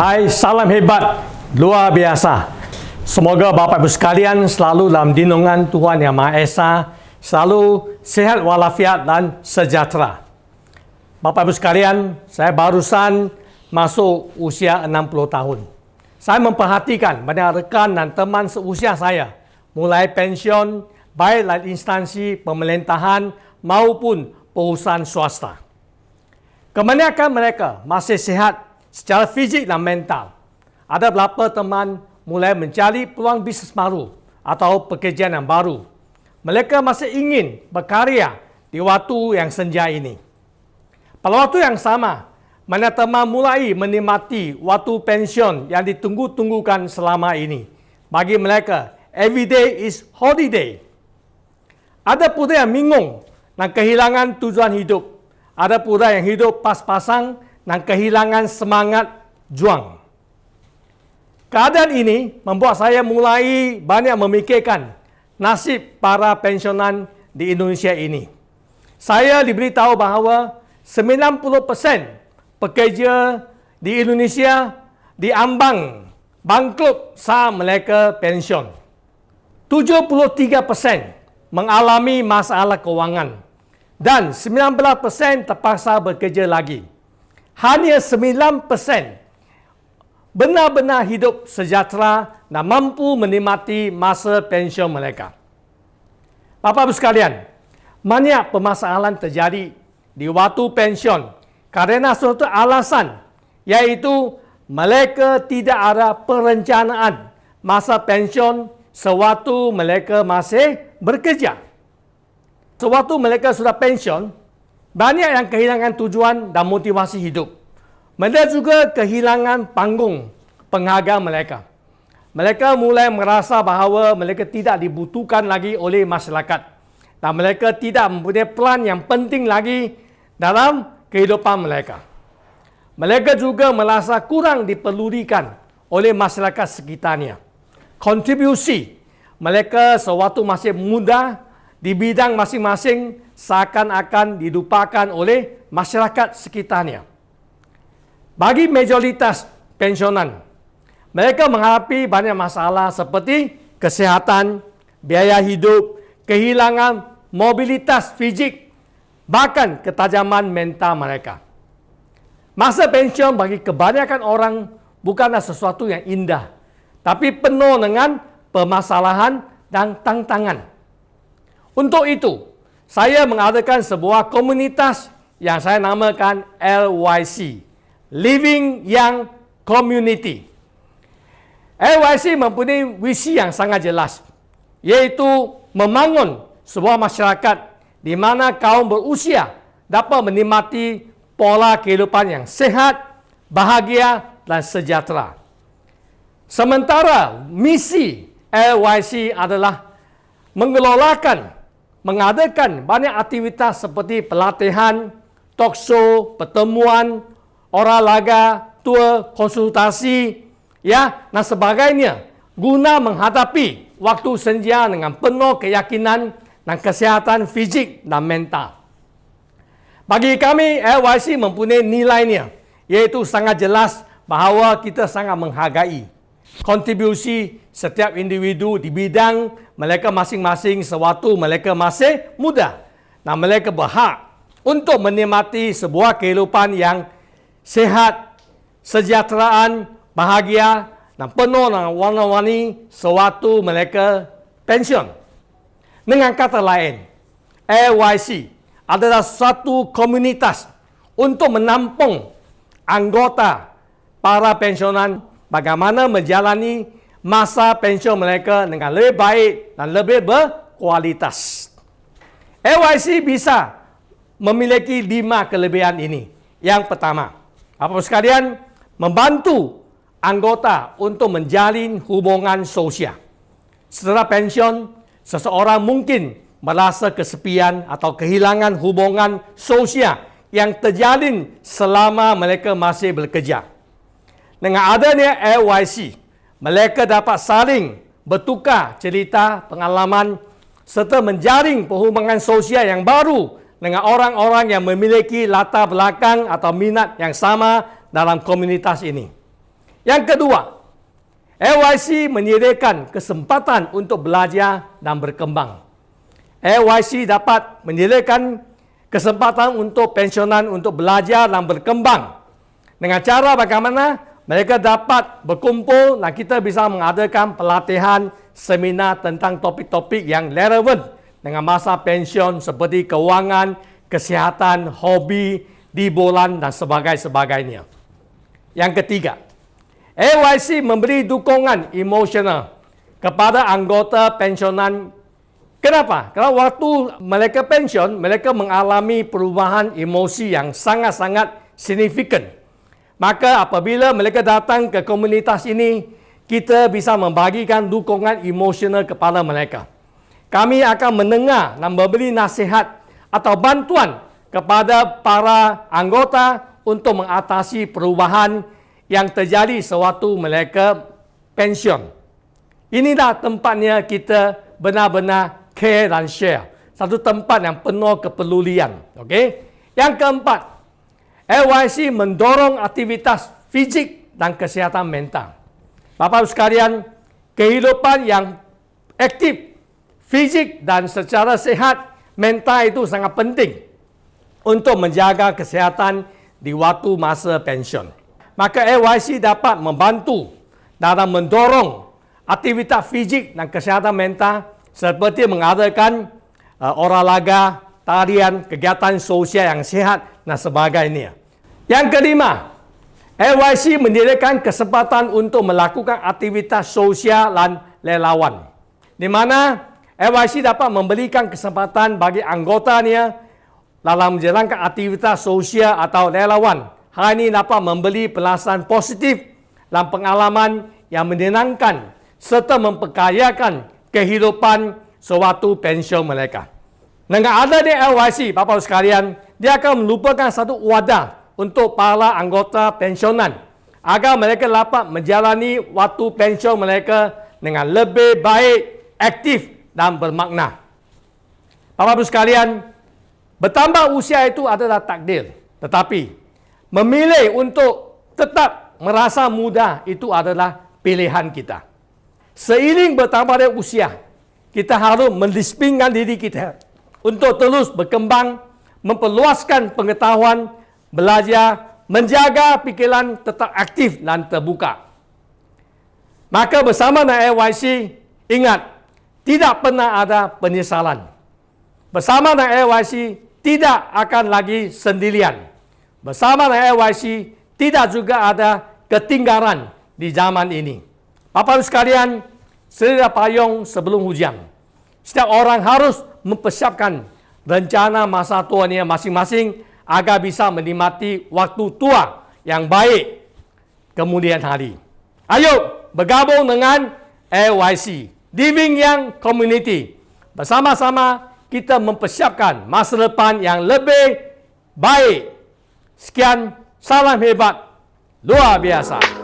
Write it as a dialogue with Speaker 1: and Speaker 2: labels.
Speaker 1: Hai, salam hebat, luar biasa. Semoga Bapak Ibu sekalian selalu dalam lindungan Tuhan Yang Maha Esa, selalu sehat walafiat dan sejahtera. Bapak Ibu sekalian, saya barusan masuk usia 60 tahun. Saya memperhatikan banyak rekan dan teman seusia saya mulai pensiun, baik dari instansi pemerintahan maupun perusahaan swasta. Kebanyakan mereka masih sehat secara fisik dan mental. Ada beberapa teman mulai mencari peluang bisnes baru atau pekerjaan yang baru. Mereka masih ingin berkarya di waktu yang senja ini. Pada waktu yang sama, banyak teman mulai menikmati waktu pensiun yang ditunggu-tunggukan selama ini. Bagi mereka, every day is holiday. Ada pula yang bingung dan kehilangan tujuan hidup. Ada pula yang hidup pas-pasang dan kehilangan semangat juang. Keadaan ini membuat saya mulai banyak memikirkan nasib para pensiunan di Indonesia ini. Saya diberitahu bahawa 90% pekerja di Indonesia diambang bangkrut saat mereka pensiun. 73% mengalami masalah keuangan dan 19% terpaksa bekerja lagi. Hanya 9% benar-benar hidup sejahtera dan mampu menikmati masa pensiun mereka. Bapak Ibu sekalian, banyak permasalahan terjadi di waktu pensiun kerana suatu alasan, iaitu mereka tidak ada perencanaan masa pensiun sewaktu mereka masih bekerja. Sewaktu mereka sudah pensiun, banyak yang kehilangan tujuan dan motivasi hidup. Mereka juga kehilangan panggung penghargaan mereka. Mereka mulai merasa bahawa mereka tidak dibutuhkan lagi oleh masyarakat. Dan mereka tidak mempunyai peran yang penting lagi dalam kehidupan mereka. Mereka juga merasa kurang diperlukan oleh masyarakat sekitarnya. Kontribusi mereka sewaktu masih muda di bidang masing-masing seakan-akan dilupakan oleh masyarakat sekitarnya. Bagi majoritas pensiunan, mereka menghadapi banyak masalah seperti kesihatan, biaya hidup, kehilangan mobilitas fisik, bahkan ketajaman mental mereka. Masa pensiun bagi kebanyakan orang bukanlah sesuatu yang indah, tapi penuh dengan permasalahan dan tantangan. Untuk itu, saya mengadakan sebuah komunitas yang saya namakan LYC, Living Young Community. LYC mempunyai visi yang sangat jelas, iaitu membangun sebuah masyarakat di mana kaum berusia dapat menikmati pola kehidupan yang sehat, bahagia dan sejahtera. Sementara misi LYC adalah mengadakan banyak aktivitas seperti pelatihan, talk show, pertemuan, olahraga, tur, konsultasi, dan sebagainya guna menghadapi waktu senja dengan penuh keyakinan dan kesihatan fisik dan mental. Bagi kami, LYC mempunyai nilainya, iaitu sangat jelas bahawa kita sangat menghargai kontribusi setiap individu di bidang mereka masing-masing sewaktu mereka masih muda. Dan mereka berhak untuk menikmati sebuah kehidupan yang sehat, sejahteraan, bahagia dan penuh dengan warna-warni sewaktu mereka pensiun. Dengan kata lain, LYC adalah suatu komunitas untuk menampung anggota para pensiunan bagaimana menjalani masa pensiun mereka dengan lebih baik dan lebih berkualitas. LYC bisa memiliki 5 kelebihan ini. Yang pertama, Bapak-Ibu sekalian, membantu anggota untuk menjalin hubungan sosial. Setelah pensiun, seseorang mungkin merasa kesepian atau kehilangan hubungan sosial yang terjalin selama mereka masih bekerja. Dengan adanya LYC, mereka dapat saling bertukar cerita, pengalaman serta menjaring hubungan sosial yang baru dengan orang-orang yang memiliki latar belakang atau minat yang sama dalam komunitas ini. Yang kedua, LYC menyediakan kesempatan untuk belajar dan berkembang. LYC dapat menyediakan kesempatan untuk pensionan untuk belajar dan berkembang. Dengan cara bagaimana mereka dapat berkumpul dan kita bisa mengadakan pelatihan seminar tentang topik-topik yang relevan dengan masa pensiun seperti kewangan, kesihatan, hobi, hiburan dan sebagainya. Yang ketiga, LYC memberi dukungan emosional kepada anggota pensiunan. Kenapa? Kerana waktu mereka pensiun, mereka mengalami perubahan emosi yang sangat-sangat signifikan. Maka apabila mereka datang ke komunitas ini, kita bisa membagikan dukungan emosional kepada mereka. Kami akan mendengar dan memberi nasihat atau bantuan kepada para anggota untuk mengatasi perubahan yang terjadi sewaktu mereka pensiun. Inilah tempatnya kita benar-benar care dan share. Satu tempat yang penuh kepedulian. Okay? Yang keempat, LYC mendorong aktivitas fisik dan kesihatan mental. Bapak-Ibu sekalian, kehidupan yang aktif, fisik dan secara sehat mental itu sangat penting untuk menjaga kesihatan di waktu masa pensiun. Maka LYC dapat membantu dalam mendorong aktivitas fisik dan kesihatan mental seperti mengadakan olahraga, tarian, kegiatan sosial yang sihat dan sebagainya. Yang kelima, LYC menyediakan kesempatan untuk melakukan aktivitas sosial dan relawan, di mana LYC dapat memberikan kesempatan bagi anggotanya dalam menjalankan aktivitas sosial atau relawan. Hal ini dapat memberi perasaan positif dan pengalaman yang menyenangkan serta memperkayakan kehidupan sewaktu pensiun mereka. Dengan adanya LYC, Bapak-Ibu sekalian, dia akan merupakan satu wadah untuk para anggota pensiunan agar mereka dapat menjalani waktu pensiun mereka dengan lebih baik, aktif dan bermakna. Bapak-Ibu sekalian, bertambah usia itu adalah takdir. Tetapi, memilih untuk tetap merasa muda itu adalah pilihan kita. Seiring bertambahnya usia, kita harus mendisiplinkan diri kita untuk terus berkembang, memperluaskan pengetahuan, belajar, menjaga pikiran tetap aktif dan terbuka. Maka bersama dengan LYC, ingat, tidak pernah ada penyesalan. Bersama dengan LYC, tidak akan lagi sendirian. Bersama dengan LYC, tidak juga ada ketinggalan di zaman ini. Bapak-Ibu sekalian, sedia payung sebelum hujan. Setiap orang harus mempersiapkan rencana masa tuanya masing-masing agar bisa menikmati waktu tua yang baik kemudian hari. Ayo bergabung dengan LYC, Living Young Community. Bersama-sama kita mempersiapkan masa depan yang lebih baik. Sekian, salam hebat, luar biasa.